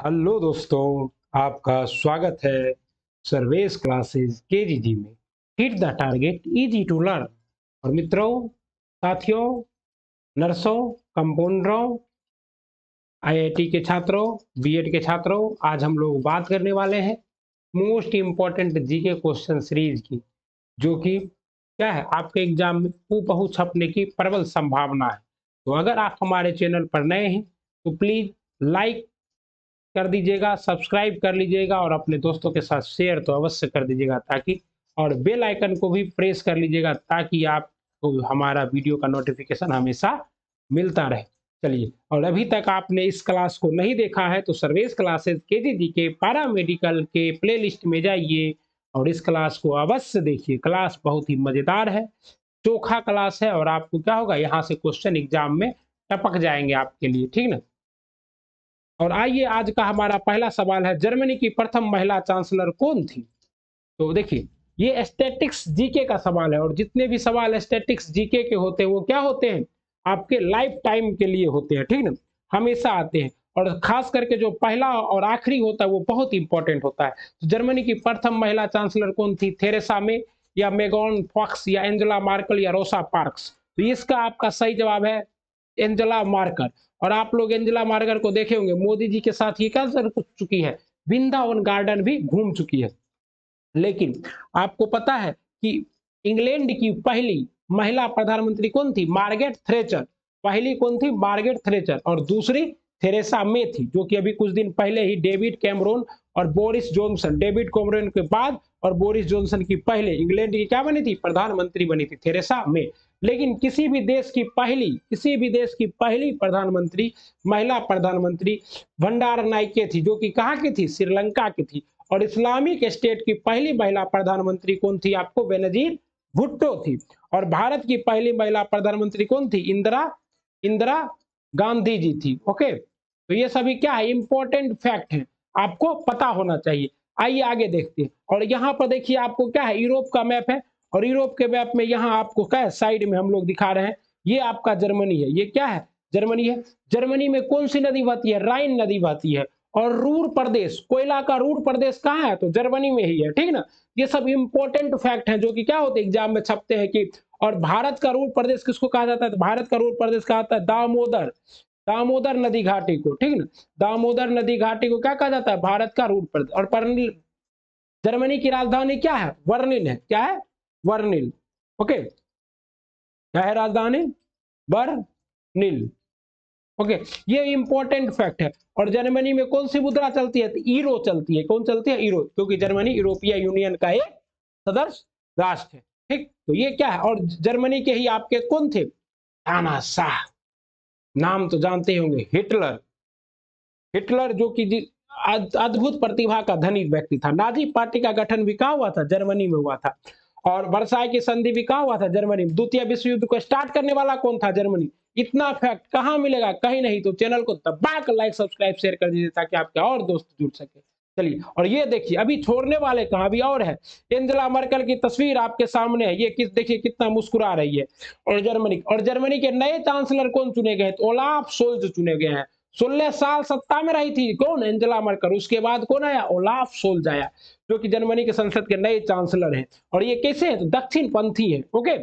Hello दोस्तों, आपका स्वागत है सर्वेश क्लासेस केजीजी में। Hit the target easy to learn. और मित्रों, साथियों, नर्सों, कंपाउंडरों, आईआईटी के छात्रों, बीएड के छात्रों, आज हम लोग बात करने वाले हैं most important GK question series की, जो कि क्या है, आपके एग्जाम में हूबहू छपने की प्रबल संभावना है। तो अगर आप हमारे चैनल पर नए हैं तो प्लीज लाइक कर दीजिएगा, सब्सक्राइब कर लीजिएगा और अपने दोस्तों के साथ शेयर तो अवश्य कर दीजिएगा, ताकि और बेल आइकन को भी प्रेस कर लीजिएगा ताकि आपको हमारा वीडियो का नोटिफिकेशन हमेशा मिलता रहे। चलिए, और अभी तक आपने इस क्लास को नहीं देखा है तो सर्वेश क्लासेस केजीजी के पैरामेडिकल के प्लेलिस्ट में जाइए और इस क्लास को अवश्य देखिए। क्लास बहुत ही मजेदार है, चोखा क्लास है और आपको क्या होगा, यहाँ से क्वेश्चन एग्जाम में टपक जाएंगे आपके लिए, ठीक ना। और आइए, आज का हमारा पहला सवाल है, जर्मनी की प्रथम महिला चांसलर कौन थी। तो देखिए, ये स्टैटिक्स जीके का सवाल है और जितने भी सवाल स्टैटिक्स जीके के होते हैं वो क्या होते हैं, आपके लाइफ टाइम के लिए होते हैं, ठीक ना, हमेशा आते हैं। और खास करके जो पहला और आखिरी होता है वो बहुत इंपॉर्टेंट होता है। तो जर्मनी की प्रथम महिला चांसलर कौन थी, थेरेसा मे या मेगन फॉक्स या एंजेला मार्कल या रोसा पार्क्स। तो इसका आपका सही जवाब है एंजेला मार्कल। और आप लोग एंजेला मार्कल को देखे होंगे, मोदी जी के साथ ये क्या कर चुकी है, वृंदावन गार्डन भी घूम चुकी है। लेकिन आपको पता है कि इंग्लैंड की पहली महिला प्रधानमंत्री कौन थी, मार्गरेट थ्रेचर। पहली कौन थी, मार्गरेट थ्रेचर, और दूसरी थेरेसा मे थी, जो कि अभी कुछ दिन पहले ही डेविड कैमरून और बोरिस जॉनसन, डेविड कैमरून के बाद और बोरिस जॉनसन की पहले इंग्लैंड की क्या बनी थी, प्रधानमंत्री बनी थी, थेरेसा मे। लेकिन किसी भी देश की पहली प्रधानमंत्री, महिला प्रधानमंत्री भंडार नायके थी, जो कि कहाँ की थी, श्रीलंका की थी। और इस्लामिक स्टेट की पहली महिला प्रधानमंत्री कौन थी, आपको बेनजीर भुट्टो थी। और भारत की पहली महिला प्रधानमंत्री कौन थी, इंदिरा गांधी जी थी। ओके, तो ये सभी क्या है, इंपॉर्टेंट फैक्ट है, आपको पता होना चाहिए। आइए आगे देखते हैं। और यहाँ पर देखिए, आपको क्या है, यूरोप का मैप है और यूरोप के मैप में यहाँ आपको क्या है, साइड में हम लोग दिखा रहे हैं, ये आपका जर्मनी है। ये क्या है, जर्मनी है। जर्मनी में कौन सी नदी बहती है, राइन नदी बहती है। और रूर प्रदेश, कोयला का रूर प्रदेश कहाँ है, तो जर्मनी में ही है, ठीक ना। ये सब इंपॉर्टेंट फैक्ट हैं जो कि क्या होते हैं, एग्जाम में छपते हैं कि। और भारत का रूर प्रदेश किसको कहा जाता है, तो भारत का रूर प्रदेश कहा जाता है दामोदर नदी घाटी को, ठीक ना। दामोदर नदी घाटी को क्या कहा जाता है, भारत का रूर प्रदेश। और जर्मनी की राजधानी क्या है, वर्निल है। क्या है, वर्निल। ओके, क्या है राजधानी, वर्निल। ओके, ये इंपॉर्टेंट फैक्ट है। और जर्मनी में कौन सी मुद्रा चलती है, ईरो चलती है। कौन चलती है, ईरो, क्योंकि जर्मनी यूरोपीय यूनियन का एक सदस्य राष्ट्र है, ठीक। तो ये क्या है, और जर्मनी के ही आपके कौन थे, तानाशाह, नाम तो जानते होंगे, हिटलर। हिटलर जो कि अद्भुत प्रतिभा का धनी व्यक्ति था। नाजी पार्टी का गठन भी कहा हुआ था, जर्मनी में हुआ था। और वर्साई की संधि भी कहा हुआ था, जर्मनी में। द्वितीय विश्व युद्ध को स्टार्ट करने वाला कौन था, जर्मनी। इतना फैक्ट कहां मिलेगा, कहीं नहीं। तो चैनल को दबा कर लाइक सब्सक्राइब शेयर कर दीजिए ताकि आपके और दोस्त जुड़ सके। चलिए, और ये देखिए, अभी छोड़ने वाले कहां, अभी और है। एंजेला मर्केल की तस्वीर आपके सामने है, ये देखिए कितना मुस्कुरा रही है। और जर्मनी के नए चांसलर कौन चुने गए, तो ओलाफ शोल्ज चुने गए हैं। 16 साल सत्ता में रही थी कौन, एंजेला मर्केल। उसके बाद कौन आया, ओलाफ शोल्ज आया, जो कि जर्मनी के संसद के नए चांसलर हैं। और ये कैसे हैं, तो दक्षिण पंथी है। ओके,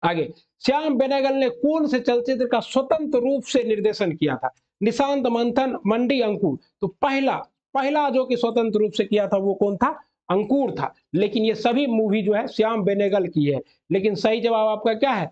आगे, श्याम बेनेगल ने कौन से चलचित्र का स्वतंत्र रूप से निर्देशन किया था, निशांत मंथन, मंडी, अंकुर। तो पहला पहला जो कि स्वतंत्र रूप से किया था वो कौन था, अंकुर था। लेकिन ये सभी मूवी जो है श्याम बेनेगल की है। लेकिन सही जवाब आपका क्या है,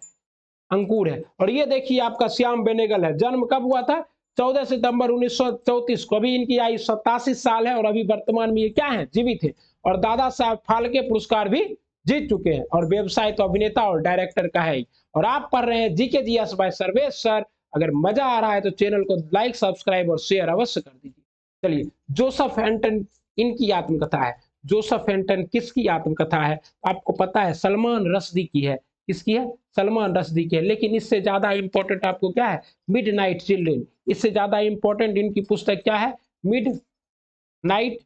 अंकुर है। और ये देखिए, आपका श्याम बेनेगल है, जन्म कब हुआ था, 14 सितंबर 1934 को। अभी इनकी आयु 87 साल है और अभी वर्तमान में ये क्या है, जीवित है। और दादा साहब फाल्के पुरस्कार भी जीत चुके हैं। और व्यवसाय तो अभिनेता और डायरेक्टर का है। और आप पढ़ रहे हैं GK GS bye Sarvesh sir. अगर मजा आ रहा है तो चैनल को लाइक सब्सक्राइब और शेयर अवश्य कर दीजिए। चलिए, जोसेफ हेंटन, इनकी आत्मकथा है। जोसेफ हेंटन किसकी आत्मकथा है, आपको पता है, सलमान रश्दी की है। किसकी है, सलमान रश्दी की है। लेकिन इससे ज्यादा इंपॉर्टेंट आपको क्या है, मिडनाइट चिल्ड्रन। इससे ज्यादा इंपॉर्टेंट इनकी पुस्तक क्या है, मिडनाइट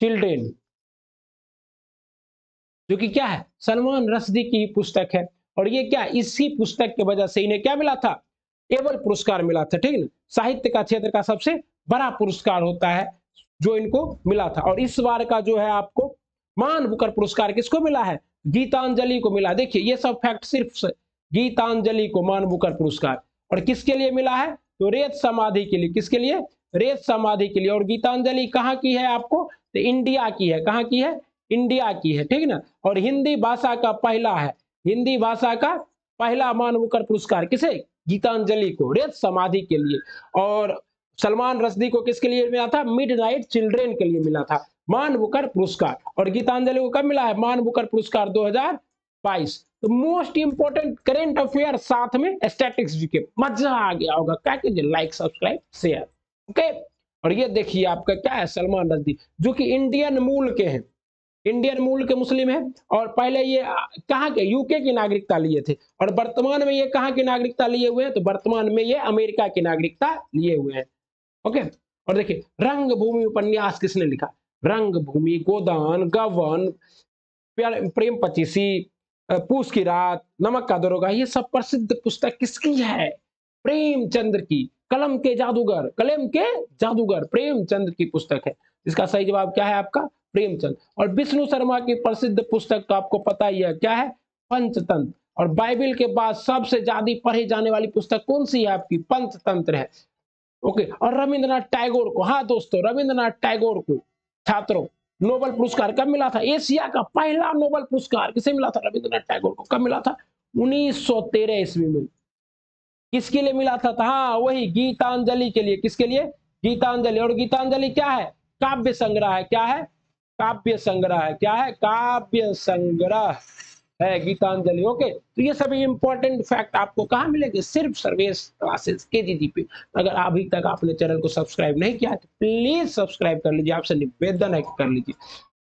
चिल्ड्रन, जो कि क्या है, सलमान रश्दी की पुस्तक है। और ये क्या, इसी पुस्तक की वजह से इन्हें क्या मिला था, एबल पुरस्कार मिला था, ठीक है। साहित्य का क्षेत्र का सबसे बड़ा पुरस्कार होता है जो इनको मिला था। और इस बार का जो है आपको मान बुकर पुरस्कार किसको मिला है? गीतांजलि को मिला। देखिए ये सब फैक्ट सिर्फ गीतांजलि को मान बुकर पुरस्कार। और किसके लिए मिला है? तो रेत समाधि के लिए। किसके लिए? रेत समाधि के लिए। और गीतांजलि कहाँ की है आपको? तो इंडिया की है। कहाँ की है? इंडिया की है, ठीक ना। और हिंदी भाषा का पहला है, हिंदी भाषा का पहला मान बुकर पुरस्कार किसे? गीतांजलि को, रेत समाधि के लिए। और सलमान रश्दी को किसके लिए मिला था? मिडनाइट चिल्ड्रेन के लिए मिला था मान बुकर पुरस्कार। और गीतांजलि को कब मिला है मान बुकर पुरस्कार? 2022। तो मोस्ट इंपोर्टेंट करेंट अफेयर साथ में स्टैटिक्स जीके। मजा आ गया होगा, क्या कीजिए, लाइक सब्सक्राइब शेयर, ओके। और ये देखिए आपका क्या है, सलमान रश्दी जो कि इंडियन मूल के हैं, इंडियन मूल के मुस्लिम है। और पहले ये कहाँ के? यूके की नागरिकता लिए थे। और वर्तमान में ये कहाँ की नागरिकता लिए हुए हैं? तो वर्तमान में ये अमेरिका की नागरिकता लिए हुए हैं, ओके। और देखिए रंगभूमि उपन्यास किसने लिखा? रंगभूमि, गोदान, गबन, प्रेम पचीसी, पूस की रात, नमक का दरोगा, ये सब प्रसिद्ध पुस्तक किसकी है? प्रेमचंद्र की। कलम के जादूगर, कलम के जादूगर प्रेमचंद्र की पुस्तक है। इसका सही जवाब क्या है आपका? प्रेमचंद। और विष्णु शर्मा की प्रसिद्ध पुस्तक तो आपको पता ही है, क्या है? पंचतंत्र। और बाइबिल के बाद सबसे ज्यादा पढ़ी जाने वाली पुस्तक कौन सी है आपकी? पंचतंत्र है, ओके। और रविंद्रनाथ टैगोर को, हाँ दोस्तों, रविंद्रनाथ टैगोर को छात्रों नोबेल पुरस्कार कब मिला था? एशिया का पहला नोबेल पुरस्कार किसे मिला था? रविंद्रनाथ टैगोर को। कब मिला था? 1913 ईस्वी में। किसके लिए मिला था? हाँ वही गीतांजलि के लिए। किसके लिए? गीतांजलि। और गीतांजलि क्या है? काव्य संग्रह है। क्या है? काव्य संग्रह है। क्या है? काव्य संग्रह है गीतांजलि, ओके। तो ये सभी इंपॉर्टेंट फैक्ट आपको कहाँ मिलेंगे? सिर्फ सर्वेश क्लासेस केजीजी पे। अगर अभी तक आपने चैनल को सब्सक्राइब नहीं किया तो प्लीज सब्सक्राइब कर लीजिए, आपसे निवेदन है कि कर लीजिए।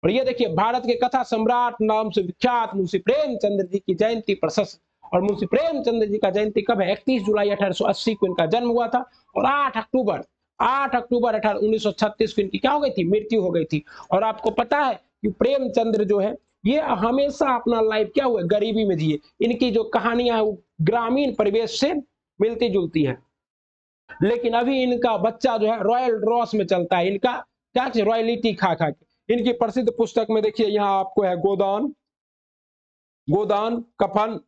और ये देखिए भारत के कथा सम्राट नाम से विख्यात मुंशी प्रेमचंद्र जी की जयंती प्रशस्त। और मुंशी प्रेमचंद्र जी का जयंती कब है? 31 जुलाई 1880 को इनका जन्म हुआ था। और 8 अक्टूबर 1936 को इनकी क्या हो गई थी? मृत्यु हो गई थी। और आपको पता है कि प्रेमचंद्र जो है ये हमेशा अपना लाइफ क्या हुआ? गरीबी में जिए। इनकी जो कहानियां है वो ग्रामीण परिवेश से मिलती जुलती है। लेकिन अभी इनका बच्चा जो है रॉयल रॉस में चलता है, इनका क्या रॉयलिटी खा खा के। इनकी प्रसिद्ध पुस्तक में देखिए यहाँ आपको है गोदान, गोदान, कफन,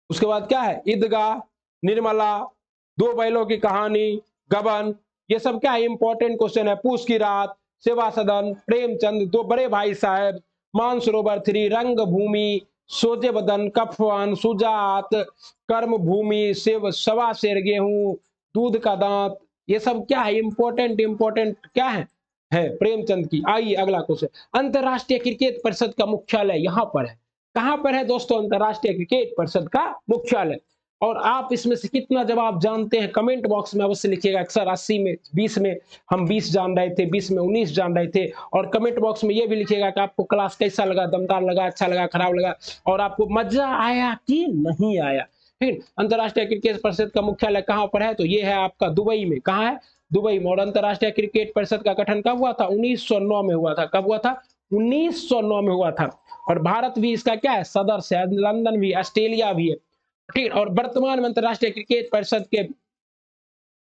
उसके बाद क्या है? ईदगाह, निर्मला, दो बैलों की कहानी, गबन, ये सब क्या है? इंपॉर्टेंट क्वेश्चन है। पूस की रात, सेवा सदन, प्रेमचंद, दो बड़े भाई साहब, मानसरोवर 3, रंगभूमि, सोजे बदन, कफन, सुजात, कर्म भूमि, सेव, सवा शेर गेहूं, दूध का दांत, ये सब क्या है? इंपॉर्टेंट क्या है प्रेमचंद की। आइए अगला क्वेश्चन। अंतरराष्ट्रीय क्रिकेट परिषद का मुख्यालय यहाँ पर है। कहां पर है दोस्तों? अंतरराष्ट्रीय क्रिकेट परिषद का मुख्यालय। और आप इसमें से कितना जवाब जानते हैं कमेंट बॉक्स में अवश्य लिखिएगा। अक्सर 80 में 20 में हम 20 जान रहे थे, 20 में 19 जान रहे थे। और कमेंट बॉक्स में ये भी लिखिएगा कि आपको क्लास कैसा लगा, दमदार लगा, अच्छा लगा, खराब लगा, और आपको मजा आया कि नहीं आया। ठीक है। अंतरराष्ट्रीय क्रिकेट परिषद का मुख्यालय कहां पर है? तो ये है आपका दुबई में। कहां है? दुबई में। और अंतरराष्ट्रीय क्रिकेट परिषद का गठन कब हुआ था? 1909 में हुआ था। कब हुआ था? 1909 में हुआ था। और भारत भी इसका क्या है? सदस्य है। लंदन भी, ऑस्ट्रेलिया भी है, ठीक। और वर्तमान में अंतरराष्ट्रीय क्रिकेट परिषद के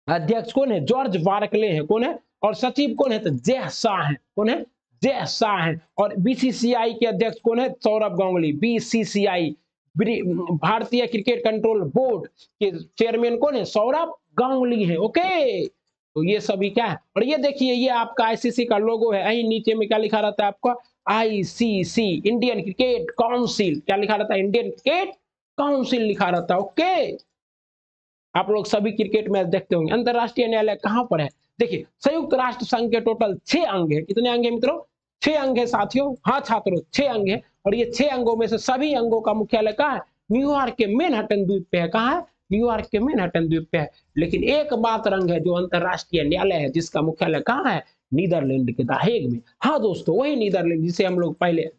अध्यक्ष कौन है? जॉर्ज बार्कले हैं। कौन है? और सचिव कौन है? तो जय शाह है। कौन है? जय शाह है। और बीसीसीआई के अध्यक्ष कौन है? सौरभ गांगुली। बीसीसीआई भारतीय क्रिकेट कंट्रोल बोर्ड के चेयरमैन कौन है? सौरभ गांगुली है, ओके। तो ये सभी क्या है? और ये देखिए ये आपका आईसीसी का लोगो है। यही नीचे में क्या लिखा रहता है आपका? ICC, Indian cricket council. क्या लिखा रहता है? इंडियन क्रिकेट काउंसिल लिखा रहता है, ओके। आप लोग सभी क्रिकेट मैच देखते होंगे। अंतरराष्ट्रीय न्यायालय कहां पर है? देखिए संयुक्त राष्ट्र संघ के टोटल 6 अंग है। कितने अंग है मित्रों? 6 अंग है साथियों। हाँ छात्रों, 6 अंग है। और ये 6 अंगों में से सभी अंगों का मुख्यालय कहाँ है? न्यूयॉर्क के मैनहट्टन द्वीप पे है। कहाँ है? न्यूयॉर्क के मैनहट्टन द्वीप पे है। लेकिन एक मात्र अंग है जो अंतरराष्ट्रीय न्यायालय है जिसका मुख्यालय कहाँ है? नीदरलैंड के द हेग में। हाँ दोस्तों, वही नीदरलैंड जिसे हम लोग पहले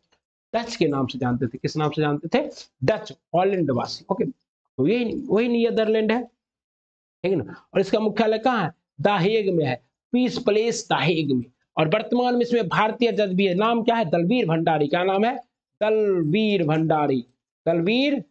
डच के नाम से जानते थे। किस नाम से जानते थे? डच, हॉलैंड वासी, ओके। तो यही वही नीदरलैंड है, ठीक है ना। और इसका मुख्यालय कहाँ है? द हेग में है, पीस प्लेस द हेग में। और वर्तमान में इसमें भारतीय जज भी है। नाम क्या है? दलवीर भंडारी। क्या नाम है? दलवीर भंडारी। दलवीर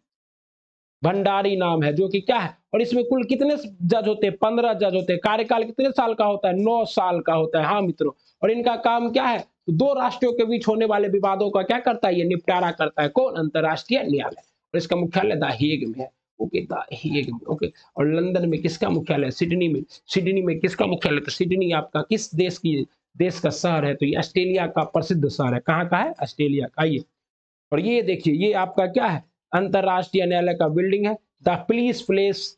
भंडारी नाम है, जो कि क्या है, और इसमें कुल कितने जज होते हैं? 15 जज होते हैं। कार्यकाल कितने साल का होता है? 9 साल का होता है। हाँ मित्रों, और इनका काम क्या है? दो राष्ट्रों के बीच होने वाले विवादों का क्या करता है? ये निपटारा करता है। कौन? अंतरराष्ट्रीय न्यायालय। और इसका मुख्यालय द हेग में है। ओके, द हेग में। ओके, और लंदन में किसका मुख्यालय? सिडनी में। सिडनी में किसका मुख्यालय? तो सिडनी आपका किस देश का शहर है? तो ये ऑस्ट्रेलिया का प्रसिद्ध शहर है। कहाँ का है? ऑस्ट्रेलिया का। ये और ये देखिए, ये आपका क्या है? अंतरराष्ट्रीय न्यायालय का बिल्डिंग है, the Peace Palace,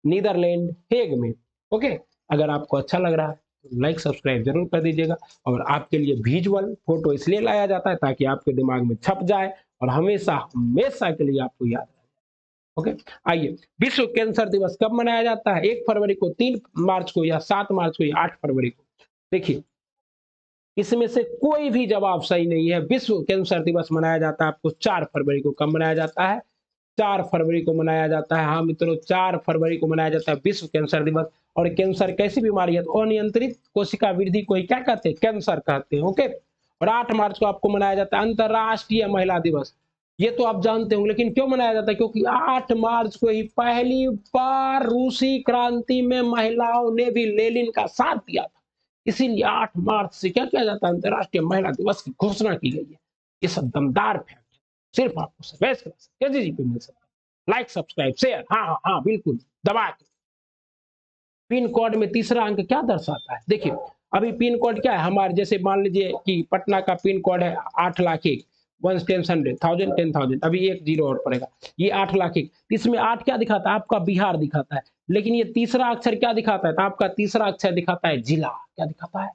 Netherland, Hague में। ओके, अगर आपको अच्छा लग रहा है तो लाइक सब्सक्राइब जरूर कर दीजिएगा। और आपके लिए विजुअल फोटो इसलिए लाया जाता है ताकि आपके दिमाग में छप जाए और हमेशा हमेशा के लिए आपको याद रहे। ओके, आइए, विश्व कैंसर दिवस कब मनाया जाता है? 1 फरवरी को, 3 मार्च को, या 7 मार्च को, या 8 फरवरी को? देखिए, इसमें से कोई भी जवाब सही नहीं है। विश्व कैंसर दिवस मनाया जाता है आपको 4 फरवरी को। कब मनाया जाता है? 4 फरवरी को मनाया जाता है। हाँ मित्रों, 4 फरवरी को मनाया जाता है विश्व कैंसर दिवस। और कैंसर कैसी बीमारी है? अनियंत्रित कोशिका वृद्धि को ही क्या कहते हैं? कैंसर कहते हैं। ओके, और 8 मार्च को आपको मनाया जाता है अंतरराष्ट्रीय महिला दिवस। ये तो आप जानते होंगे, लेकिन क्यों मनाया जाता है? क्योंकि 8 मार्च को ही पहली बार रूसी क्रांति में महिलाओं ने भी लेनिन का साथ दिया था। इसीलिए 8 मार्च से क्या किया जाता है? अंतरराष्ट्रीय महिला दिवस की घोषणा की गई है। ये सब दमदार फैक्ट है, सिर्फ आपको सर्वेश क्लासेस केजीजी पे मिल सकता है। लाइक सब्सक्राइब शेयर, हाँ हाँ हाँ बिल्कुल, दबा के। पिन कोड में तीसरा अंक क्या दर्शाता है? देखिए, अभी पिन कोड क्या है हमारे? जैसे मान लीजिए कि पटना का पिन कोड है 8,01,000, 10,000, अभी 1 जीरो और पड़ेगा। ये 8,01,000, इसमें 8 क्या दिखाता है? आपका बिहार दिखाता है। लेकिन ये तीसरा अक्षर क्या दिखाता है? तो आपका तीसरा अक्षर दिखाता है जिला। क्या दिखाता है?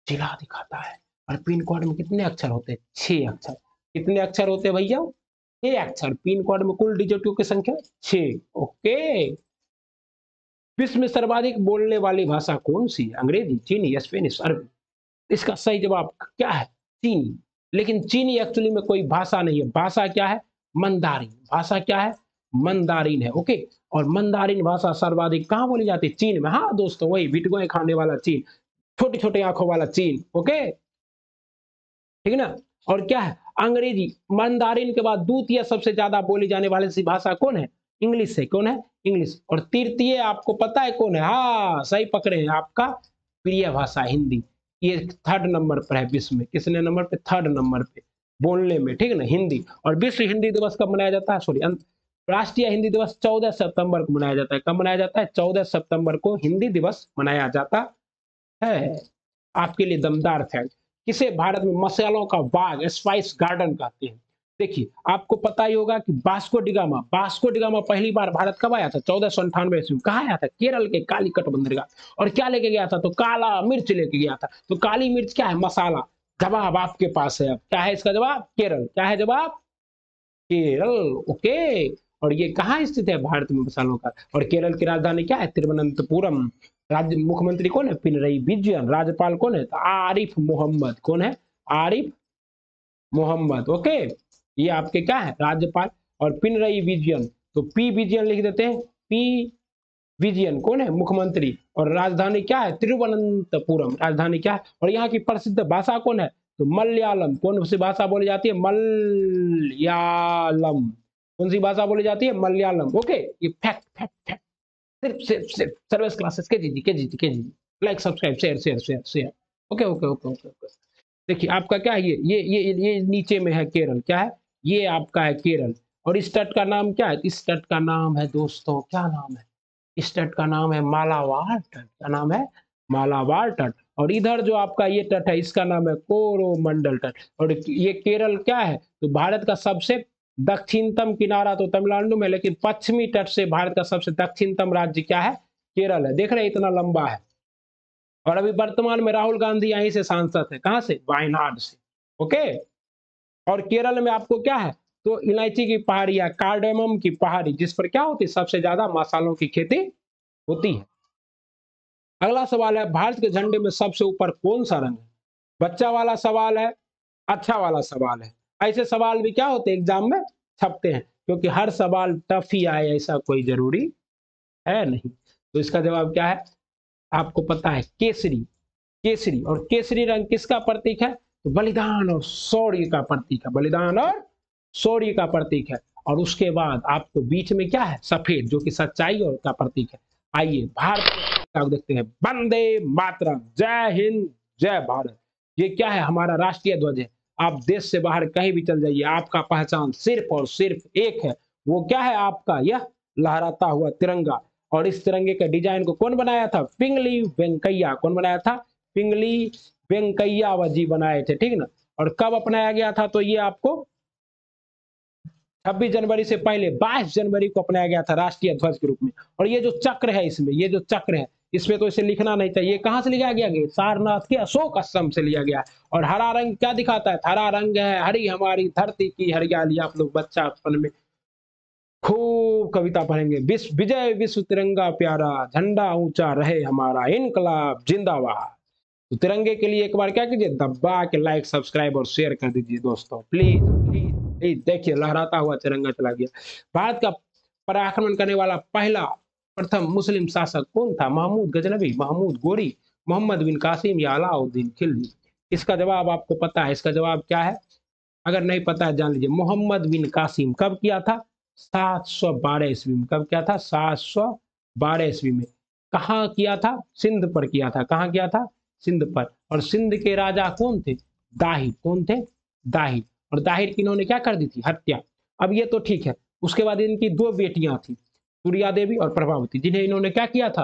जिला दिखाता है। और पिन कोड में कितने अक्षर होते हैं? 6 अक्षर। कितने अक्षर होते हैं भैया? 6 अक्षर। पिन कोड में कुल डिजिटों की संख्या 6। ओके, विश्व में सर्वाधिक बोलने वाली भाषा कौन सी? अंग्रेजी, चीनी, स्पेनिश, अरबी? इसका सही जवाब क्या है? चीनी। लेकिन चीनी एक्चुअली में कोई भाषा नहीं है। भाषा क्या है? मंदारिन। भाषा क्या है? मंदारिन है। ओके, और मंदारिन भाषा सर्वाधिक कहाँ बोली जाती है? चीन में। हाँ दोस्तों, वही बिटकॉइन खाने वाला चीन, छोटी छोटी आंखों वाला चीन। ओके, ठीक है ना? और क्या है? अंग्रेजी। मंदारिन के बाद द्वितीय सबसे ज्यादा बोली जाने वाली सी भाषा कौन है? इंग्लिश है। कौन है? इंग्लिश। और तृतीय आपको पता है कौन है? हाँ सही पकड़े हैं, आपका प्रिय भाषा हिंदी। ये 3rd नंबर पर है विश्व में। किसने नंबर पे? 3rd नंबर पे बोलने में, ठीक है ना, हिंदी। और विश्व हिंदी दिवस कब मनाया जाता है? सॉरी, राष्ट्रीय हिंदी दिवस 14 सितंबर को मनाया जाता है। कब मनाया जाता है? 14 सितंबर को हिंदी दिवस मनाया जाता है। आपके लिए दमदार फैक्ट, किसे भारत में मसालों का बाग, स्पाइस गार्डन कहते हैं? देखिए, आपको पता ही होगा कि वास्को डिगामा पहली बार भारत कब आया था? 1498 ईस्वी में। कहाँ आया था? केरल के कालीकट बंदरगाह। और क्या लेके गया था? तो काला मिर्च लेके गया था। तो काली मिर्च क्या है? मसाला। जवाब आपके पास है। अब क्या है इसका जवाब? केरल। क्या है जवाब? केरल। ओके, और ये कहाँ स्थित है भारत में मसालों का? और केरल की राजधानी क्या है? तिरुवनंतपुरम। राज्य मुख्यमंत्री कौन है? पिनरई विजयन। राज्यपाल कौन है? तो आरिफ मोहम्मद। कौन है? आरिफ मोहम्मद। ओके, ये आपके क्या है? राज्यपाल। और पिनरई विजयन, तो पी विजयन लिख देते हैं। पी विजयन कौन है? मुख्यमंत्री। और राजधानी क्या है? तिरुवनंतपुरम। राजधानी क्या है? और यहाँ की प्रसिद्ध भाषा कौन है? तो मलयालम। कौन सी भाषा बोली जाती है? मलयालम। कौन सी भाषा बोली जाती है? मलयालम। ओके, ये फैक्ट फैक्ट फैक्ट, सिर्फ सर्विस क्लासेस के जी। Like subscribe share share share share. Okay okay okay okay okay. देखिए, आपका क्या है? ये नीचे में है केरल। क्या है? ये आपका है केरल। और इस तट का नाम क्या है? इस तट का नाम है दोस्तों, क्या नाम है? इस तट का नाम है मालाबार तट। क्या नाम है? मालाबार तट। और इधर जो आपका ये तट है, इसका नाम है कोरोमंडल तट। और ये केरल क्या है? तो भारत का सबसे दक्षिणतम किनारा तो तमिलनाडु में, लेकिन पश्चिमी तट से भारत का सबसे दक्षिणतम राज्य क्या है? केरल है। देख रहे हैं इतना लंबा है। और अभी वर्तमान में राहुल गांधी यहीं से सांसद है। कहां से? वायनाड से। ओके, और केरल में आपको क्या है? तो इलायची की पहाड़ी है, कार्डेमम की पहाड़ी, जिस पर क्या होती है? सबसे ज्यादा मसालों की खेती होती है। अगला सवाल है, भारत के झंडे में सबसे ऊपर कौन सा रंग है? बच्चा वाला सवाल है, अच्छा वाला सवाल है। ऐसे सवाल भी क्या होते हैं? एग्जाम में छपते हैं, क्योंकि हर सवाल टफ ही आए ऐसा कोई जरूरी है नहीं। तो इसका जवाब क्या है? आपको पता है, केसरी। केसरी। और केसरी रंग किसका प्रतीक है? तो बलिदान और शौर्य का प्रतीक है। बलिदान और शौर्य का प्रतीक है। और उसके बाद आपको बीच में क्या है, सफेद, जो कि सच्चाई और का प्रतीक है। आइए भारत का देखते हैं, वंदे मातरम, जय हिंद, जय भारत। ये क्या है, हमारा राष्ट्रीय ध्वज है। आप देश से बाहर कहीं भी चल जाइए, आपका पहचान सिर्फ और सिर्फ एक है, वो क्या है, आपका यह लहराता हुआ तिरंगा। और इस तिरंगे के डिजाइन को कौन बनाया था, पिंगली वेंकैया। कौन बनाया था, पिंगली वेंकैया जी बनाए थे, ठीक ना। और कब अपनाया गया था, तो ये आपको 26 जनवरी से पहले 22 जनवरी को अपनाया गया था राष्ट्रीय ध्वज के रूप में। और ये जो चक्र है, इसमें ये जो चक्र है, इसमें तो इसे लिखना नहीं था, ये कहां से लिया गया, सारनाथ के अशोक स्तंभ से लिया गया। और हरा रंग क्या दिखाता है, हरा रंग है हरी हमारी धरती की हरियाली। आप लोग बच्चापन में खूब कविता पढ़ेंगे, विश्व विजय विश्व तिरंगा प्यारा, झंडा ऊंचा रहे हमारा, इनकलाब जिंदाबाद। तो तिरंगे के लिए एक बार क्या कीजिए, दबा के लाइक सब्सक्राइब और शेयर कर दीजिए दोस्तों, प्लीज प्लीज प्लीज। देखिए लहराता हुआ तिरंगा चला गया। भारत का पराक्रमण करने वाला पहला प्रथम मुस्लिम शासक कौन था, महमूद गजनबी, महमूद गोरी, मोहम्मद बिन कासिम या अलाउद्दीन खिलजी। इसका जवाब आपको पता है, इसका जवाब क्या है, अगर नहीं पता है जान लीजिए, मोहम्मद बिन कासिम। कब किया था, 712 ईस्वी में। कब किया था, 712 ईस्वी में। कहाँ किया था, सिंध पर किया था। कहाँ किया था, सिंध पर। और सिंध के राजा कौन थे, दाहिर। कौन थे, दाहिर। और दाहिर की इन्होंने क्या कर दी थी, हत्या। अब ये तो ठीक है। उसके बाद इनकी दो बेटियां थी, सूर्या देवी और प्रभावती, जिन्हें इन्होंने क्या किया था,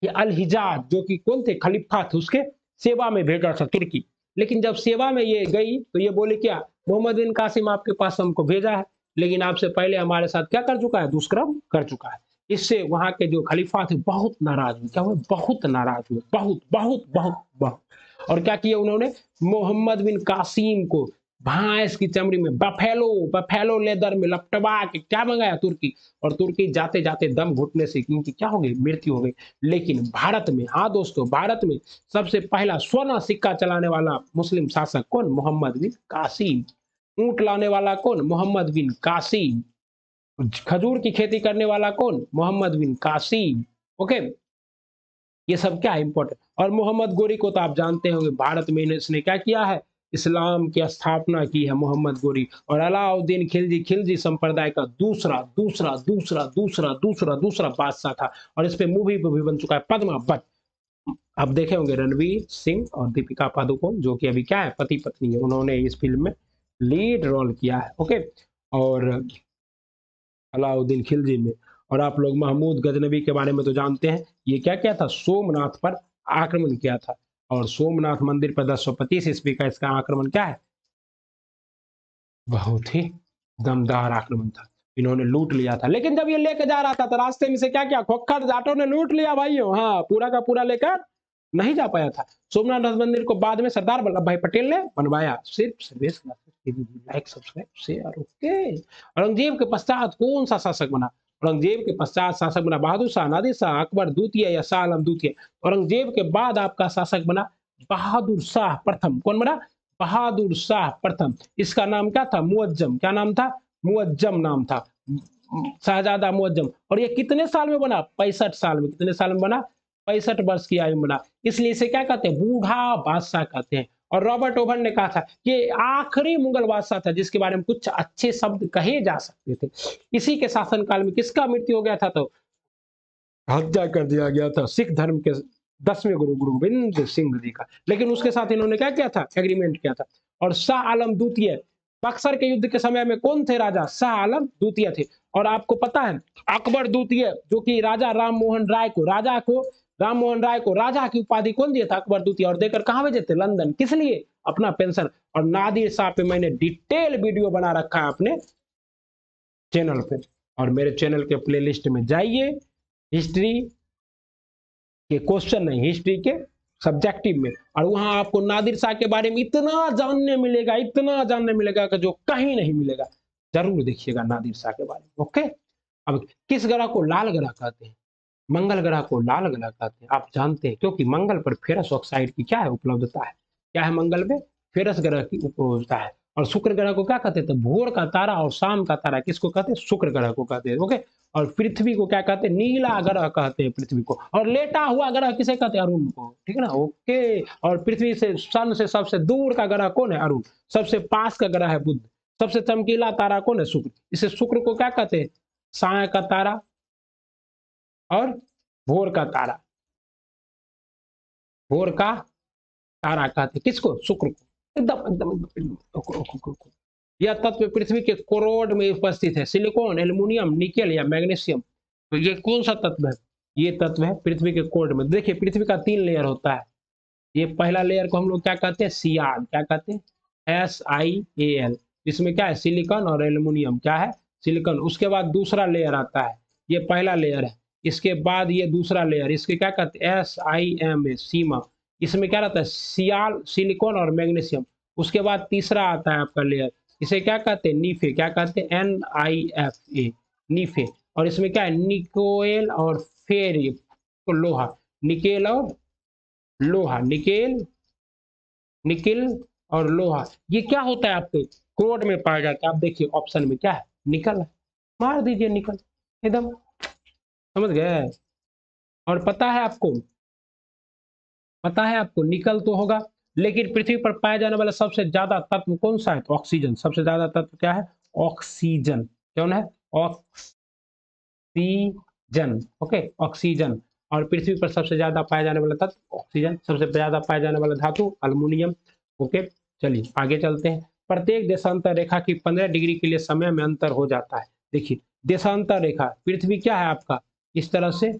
ये अल हिजाज, जो कि कौन थे, खलीफा थे, उसके सेवा में भेजा था तुर्की। लेकिन जब सेवा में ये गई तो ये बोले क्या, मोहम्मद बिन कासिम आपके पास हमको भेजा है, लेकिन आपसे पहले हमारे साथ क्या कर चुका है, दुष्कर्म कर चुका है। इससे वहां के जो खलीफा थे बहुत नाराज हुए। क्या हुए, बहुत नाराज हुए, बहुत बहुत बहुत बहुत। और क्या किया उन्होंने, मोहम्मद बिन कासिम को भैंस की चमड़ी में, बफेलो बफेलो लेदर में लपटवा के क्या मंगाया, तुर्की। और तुर्की जाते जाते दम घुटने से इनकी क्या हो गई, मृत्यु हो गई। लेकिन भारत में, हाँ दोस्तों, भारत में सबसे पहला स्वर्ण सिक्का चलाने वाला मुस्लिम शासक कौन, मोहम्मद बिन कासिम। ऊंट लाने वाला कौन, मोहम्मद बिन कासिम। खजूर की खेती करने वाला कौन, मोहम्मद बिन कासिम। ओके, ये सब क्या है, इंपॉर्टेंट। और मोहम्मद गोरी को तो आप जानते होंगे, भारत में इसने क्या किया है, इस्लाम की स्थापना की है मोहम्मद गोरी। और अलाउद्दीन खिलजी, खिलजी संप्रदाय का दूसरा दूसरा दूसरा दूसरा दूसरा दूसरा बादशाह था। और इस पे मूवी भी बन चुका है, पद्मावत। आप देखे होंगे, रणवीर सिंह और दीपिका पादुकोण, जो कि अभी क्या है, पति पत्नी है, उन्होंने इस फिल्म में लीड रोल किया है। ओके, और अलाउद्दीन खिलजी में। और आप लोग महमूद गजनबी के बारे में तो जानते हैं, ये क्या किया था, सोमनाथ पर आक्रमण किया था। और सोमनाथ मंदिर पर 1025 ईस्वी का इसका आक्रमण क्या है, बहुत ही दमदार आक्रमण था। इन्होंने लूट लिया था, लेकिन जब ये लेके जा रहा था तो रास्ते में से क्या किया, खोखर जाटों ने लूट लिया भाइयों। हाँ, पूरा का पूरा लेकर नहीं जा पाया था। सोमनाथ मंदिर को बाद में सरदार वल्लभ भाई पटेल ने बनवाया। सिर्फ service like subscribe share. Okay, Aurangzeb के पश्चात कौन सा शासक बना, औरंगजेब के पश्चात शासक बना बहादुर शाह, नादिर शाह, अकबर द्वितीय या शाह आलम द्वितीय। औरंगजेब के बाद आपका शासक बना बहादुर शाह प्रथम। कौन बना, बहादुर शाह प्रथम। इसका नाम क्या था, मुअज्जम। क्या नाम था, मुअज्जम नाम था, शाहजादा मुअज्जम। और ये कितने साल में बना, 65 साल में। कितने साल में बना, 65 वर्ष की आयु में बना। इसलिए इसे क्या कहते हैं, बूढ़ा बादशाह कहते हैं। और रॉबर्ट ओवन ने कहा था कि आखिरी मुगल बादशाह था जिसके बारे में कुछ अच्छे शब्द कहे जा सकते थे। इसी के शासनकाल में किसका मृत्यु हो गया था, तो हत्या कर दिया गया था सिख धर्म के 10वें गुरु गुरु गोविंद सिंह जी का। लेकिन उसके साथ इन्होंने क्या किया था, एग्रीमेंट किया था। और शाह आलम द्वितीय, बक्सर के युद्ध के समय में कौन थे राजा, शाह आलम द्वितीय थे। और आपको पता है, अकबर द्वितीय, जो कि राजा राम मोहन राय को, राम मोहन राय को राजा की उपाधि कौन दिया था, अकबर द्वितीय। और देकर कहां भेजे थे, लंदन। किस लिए, अपना पेंशन। और नादिर शाह पे मैंने डिटेल वीडियो बना रखा है अपने चैनल पे, और मेरे चैनल के प्लेलिस्ट में जाइए। हिस्ट्री के क्वेश्चन नहीं, हिस्ट्री के सब्जेक्टिव में। और वहां आपको नादिर शाह के बारे में इतना जानने मिलेगा, इतना जानने मिलेगा कि जो कहीं नहीं मिलेगा। जरूर देखिएगा नादिर शाह के बारे में। ओके, अब किस ग्रह को लाल ग्रह कहते हैं, मंगल ग्रह को लाल ग्रह कहते हैं। आप जानते हैं, क्योंकि मंगल पर फेरस ऑक्साइड की क्या है, उपलब्धता है। क्या है, मंगल में फेरस ग्रह की उपलब्धता है। और शुक्र ग्रह को क्या कहते हैं, तो भोर का तारा और शाम का तारा किसको कहते हैं, शुक्र ग्रह को कहते हैं। ओके, और पृथ्वी को क्या कहते हैं, नीला ग्रह कहते हैं पृथ्वी को। और लेटा हुआ ग्रह किसे कहते हैं, अरुण को। ठीक है ना, ओके। और पृथ्वी से, सन से सबसे दूर का ग्रह कौन है, अरुण। सबसे पास का ग्रह है बुध। सबसे चमकीला तारा कौन है? शुक्र। इसे शुक्र को क्या कहते हैं? साय का तारा और भोर का तारा। भोर का तारा कहते हैं किसको? शुक्र को। एकदम एकदम एकदम यह तत्व पृथ्वी के कोरोड में उपस्थित है। सिलिकॉन, एल्युमिनियम, निकेल या मैग्नीशियम। तो ये कौन सा तत्व है? ये तत्व है पृथ्वी के कोर में। देखिए पृथ्वी का 3 लेयर होता है। ये पहला लेयर को हम लोग क्या कहते हैं? सियाल। क्या कहते हैं? SiAl। इसमें क्या है? सिलिकॉन और एल्युमिनियम। क्या है? सिलिकॉन। उसके बाद दूसरा लेयर आता है, ये पहला लेयर है। इसके बाद ये दूसरा लेयर, इसके क्या कहते हैं? SiMa, सीमा। इसमें क्या रहता है? सियाल, सिलिकॉन और मैग्नीशियम। उसके बाद तीसरा आता है आपका लेयर, इसे क्या कहते हैं? नीफे। क्या कहते हैं? NiFa, नीफे। और इसमें क्या है? निकोल और फेरी, तो लोहा। निकेल और लोहा, निकेल, निकिल और लोहा। ये क्या होता है? आपके क्रोड में पाया जाता है। आप देखिए ऑप्शन में क्या है? निकल है। मार दीजिए निकल, एकदम समझ गए। और पता है आपको, पता है आपको निकल तो होगा, लेकिन पृथ्वी पर पाया जाने वाला सबसे ज्यादा तत्व कौन सा है? तो ऑक्सीजन। सबसे ज्यादा तत्व क्या है? ऑक्सीजन। कौन है? ऑक्सीजन। Okay, oxygen. और पृथ्वी पर सबसे ज्यादा पाया जाने वाला तत्व ऑक्सीजन। सबसे ज्यादा पाया जाने वाला धातु अल्युमिनियम। ओके, चलिए आगे चलते हैं। प्रत्येक देशांतर रेखा की 15 डिग्री के लिए समय में अंतर हो जाता है। देखिए देशांतर रेखा, पृथ्वी क्या है आपका? इस तरह से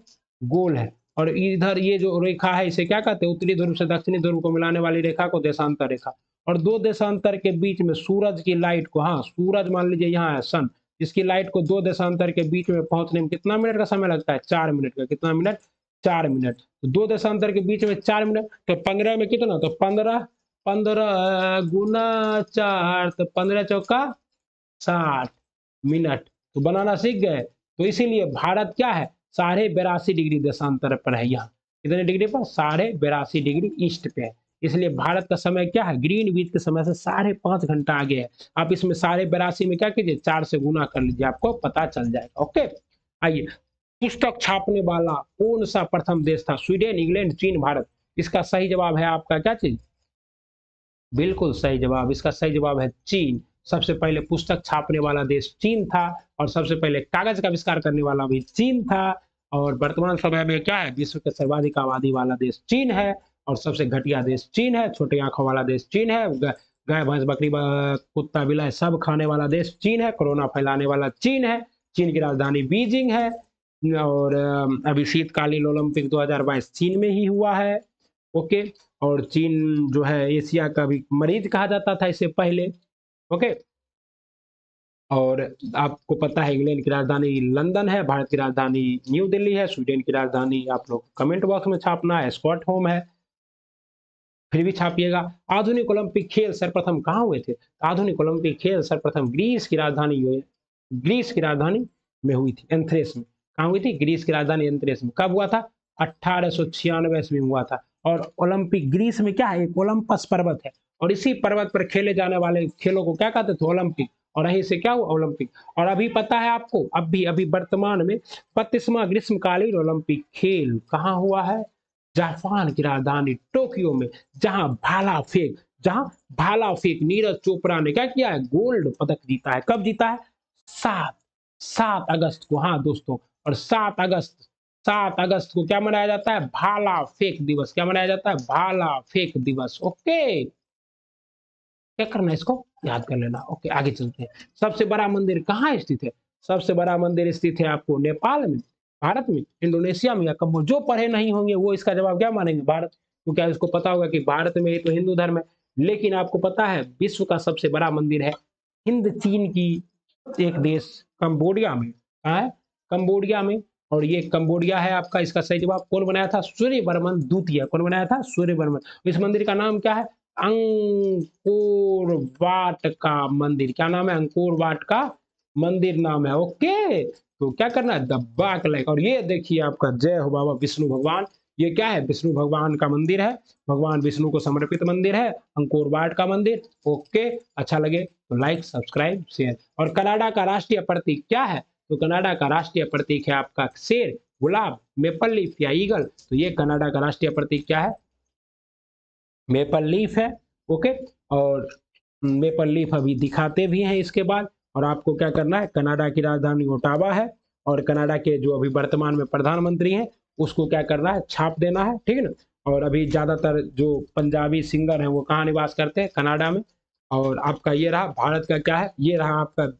गोल है, और इधर ये जो रेखा है इसे क्या कहते हैं? उत्तरी ध्रुव से दक्षिणी ध्रुव को मिलाने वाली रेखा को देशांतर रेखा। और दो देशांतर के बीच में सूरज की लाइट को, हाँ सूरज मान लीजिए यहाँ है सन, इसकी लाइट को दो देशांतर के बीच में पहुंचने में कितना मिनट का समय लगता है? 4 मिनट का। कितना मिनट? 4 मिनट। तो दो देशांतर के बीच में 4 मिनट, तो 15 में कितना? तो 15, 15 गुना 4, तो 15 चौका 60 मिनट। तो बनाना सीख गए। तो इसीलिए भारत क्या है? 82.5 डिग्री देशांतर पर है। यहाँ कितने डिग्री पर? 82.5 डिग्री ईस्ट पे है। इसलिए भारत का समय क्या है? ग्रीनविच के समय से 5.5 घंटा आगे है। आप इसमें 82.5 में क्या कीजिए? 4 से गुना कर लीजिए, आपको पता चल जाएगा। ओके, आइए। पुस्तक छापने वाला कौन सा प्रथम देश था? स्वीडन, इंग्लैंड, चीन, भारत। इसका सही जवाब है आपका क्या चीज? बिल्कुल सही जवाब। इसका सही जवाब है चीन। सबसे पहले पुस्तक छापने वाला देश चीन था, और सबसे पहले कागज का आविष्कार करने वाला भी चीन था। और वर्तमान समय में क्या है? विश्व के सर्वाधिक आबादी वाला देश चीन है, और सबसे घटिया देश चीन है। छोटी आंखों वाला देश चीन है। गाय भैंस बकरी कुत्ता बिलाई सब खाने वाला देश चीन है। कोरोना फैलाने वाला चीन है। चीन की राजधानी बीजिंग है। और अभी शीतकालीन ओलंपिक 2022 चीन में ही हुआ है। ओके, और चीन जो है एशिया का भी मरीज कहा जाता था इससे पहले। ओके, और आपको पता है इंग्लैंड की राजधानी लंदन है, भारत की राजधानी न्यू दिल्ली है, स्वीडन की राजधानी आप लोग कमेंट बॉक्स में छापना है स्टॉकहोम है, फिर भी छापिएगा। आधुनिक ओलंपिक खेल सर्वप्रथम कहाँ हुए थे? आधुनिक ओलंपिक खेल सर्वप्रथम ग्रीस की राजधानी ग्रीस की राजधानी में हुई थी, एंथ्रेस में। कहाँ हुई थी? ग्रीस की राजधानी एंथ्रेस में। कब हुआ था? 1896 में हुआ था। और ओलंपिक ग्रीस में क्या है? एक ओलंपस पर्वत है, और इसी पर्वत पर खेले जाने वाले खेलों को क्या कहते थे? ओलंपिक। और यहीं से क्या हुआ? ओलंपिक। और अभी पता है आपको, अभी अभी वर्तमान में 35वां ग्रीष्मकालीन ओलंपिक खेल कहाँ हुआ है? जापान की राजधानी टोक्यो में। जहां भाला फेंक नीरज चोपड़ा ने क्या किया है? गोल्ड पदक जीता है। कब जीता है? 7 7 अगस्त को। हाँ दोस्तों, और 7 अगस्त को क्या मनाया जाता है? भाला फेंक दिवस। क्या मनाया जाता है? भाला फेंक दिवस। ओके, क्या करना है? इसको याद कर लेना। ओके, आगे चलते हैं। सबसे बड़ा मंदिर कहाँ स्थित है? सबसे बड़ा मंदिर स्थित है आपको नेपाल में, भारत में, इंडोनेशिया में, या कम्बोडिया। जो पढ़े नहीं होंगे वो इसका जवाब क्या मानेंगे? भारत। क्योंकि इसको पता होगा कि भारत में ही तो हिंदू धर्म है। लेकिन आपको पता है विश्व का सबसे बड़ा मंदिर है हिंद चीन की एक देश कंबोडिया में। कहाँ है? कंबोडिया में। और ये कंबोडिया है आपका। इसका सही जवाब कौन बनाया था? सूर्यवर्मन द्वितीय। कौन बनाया था? सूर्यवर्मन। इस मंदिर का नाम क्या है? अंकोर वाट का मंदिर। क्या नाम है? अंकोर वाट का मंदिर नाम है। ओके, तो क्या करना है? दबा के लाइक। और ये देखिए आपका जय हो बाबा विष्णु भगवान। ये क्या है? विष्णु भगवान का मंदिर है। भगवान विष्णु को समर्पित मंदिर है, अंकोर वाट का मंदिर। ओके, अच्छा लगे तो लाइक सब्सक्राइब शेयर। और कनाडा का राष्ट्रीय प्रतीक क्या है? तो कनाडा का राष्ट्रीय प्रतीक है आपका शेर, गुलाब, मेपल लीफ या ईगल। तो ये कनाडा का राष्ट्रीय प्रतीक क्या है? मेपल लीफ है। ओके, और मेपल लीफ अभी दिखाते भी हैं इसके बाद। और आपको क्या करना है, कनाडा की राजधानी ओटावा है और कनाडा के जो अभी वर्तमान में प्रधानमंत्री हैं उसको क्या करना है, छाप देना है, ठीक है ना। और अभी ज्यादातर जो पंजाबी सिंगर हैं वो कहाँ निवास करते हैं, कनाडा में। और आपका ये रहा भारत का क्या है, ये रहा आपका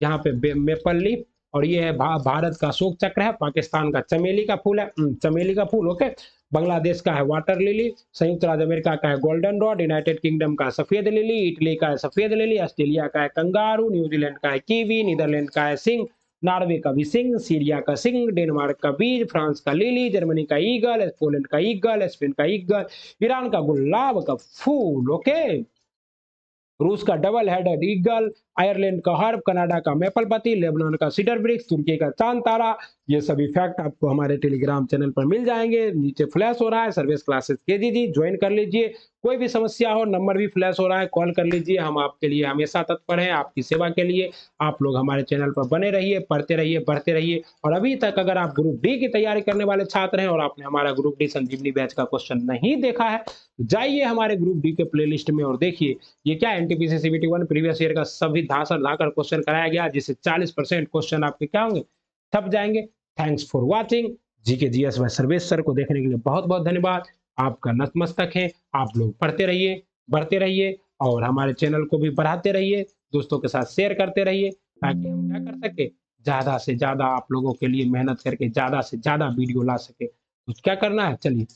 यहाँ पे मेपल लीफ। और ये है भारत का अशोक चक्र है, पाकिस्तान का चमेली का फूल है, चमेली का फूल, ओके। बांग्लादेश का है वाटर लिली, संयुक्त राज्य अमेरिका का है गोल्डन रॉड, यूनाइटेड किंगडम का सफेद लिली, इटली का है सफेद लिली, ऑस्ट्रेलिया का है कंगारू, न्यूजीलैंड का है कीवी, नीदरलैंड का है सिंह, नॉर्वे का भी सिंह, सीरिया का सिंह, डेनमार्क का बीज, फ्रांस का लिली, जर्मनी का ईगल, पोलैंड का ईगल, स्पेन का ईगल, ईरान का गुलाब का फूल, ओके। रूस का डबल हेडेड ईगल, आयरलैंड का हर्ब, कनाडा का मेपल पत्ती, लेबनान का सीडर वृक्ष, तुर्की का चांद तारा। ये सभी फैक्ट आपको हमारे टेलीग्राम चैनल पर मिल जाएंगे, नीचे फ्लैश हो रहा है, सर्विस क्लासेस केजीजी ज्वाइन कर लीजिए। कोई भी समस्या हो, नंबर भी फ्लैश हो रहा है, कॉल कर लीजिए, हम आपके लिए हमेशा तत्पर हैं, आपकी सेवा के लिए। आप लोग हमारे चैनल पर बने रहिए, पढ़ते रहिए, बढ़ते रहिए। और अभी तक अगर आप ग्रुप डी की तैयारी करने वाले छात्र हैं और आपने हमारा ग्रुप डी संजीवनी बैच का क्वेश्चन नहीं देखा है, जाइए हमारे ग्रुप डी के प्लेलिस्ट में और देखिए। ये क्या एनटीपीसी सीबीटी 1 प्रीवियस ईयर का सभी धांसर धाकर क्वेश्चन कराया गया, जिससे 40% क्वेश्चन आपके क्या होंगे, छप जाएंगे। Thanks for watching. GK GS bye Sarvesh sir को देखने के लिए बहुत बहुत धन्यवाद। आपका नतमस्तक है। आप लोग पढ़ते रहिए, बढ़ते रहिए और हमारे चैनल को भी बढ़ाते रहिए, दोस्तों के साथ शेयर करते रहिए, ताकि हम क्या कर सके, ज्यादा से ज्यादा आप लोगों के लिए मेहनत करके ज्यादा से ज्यादा वीडियो ला सके। तो क्या करना है, चलिए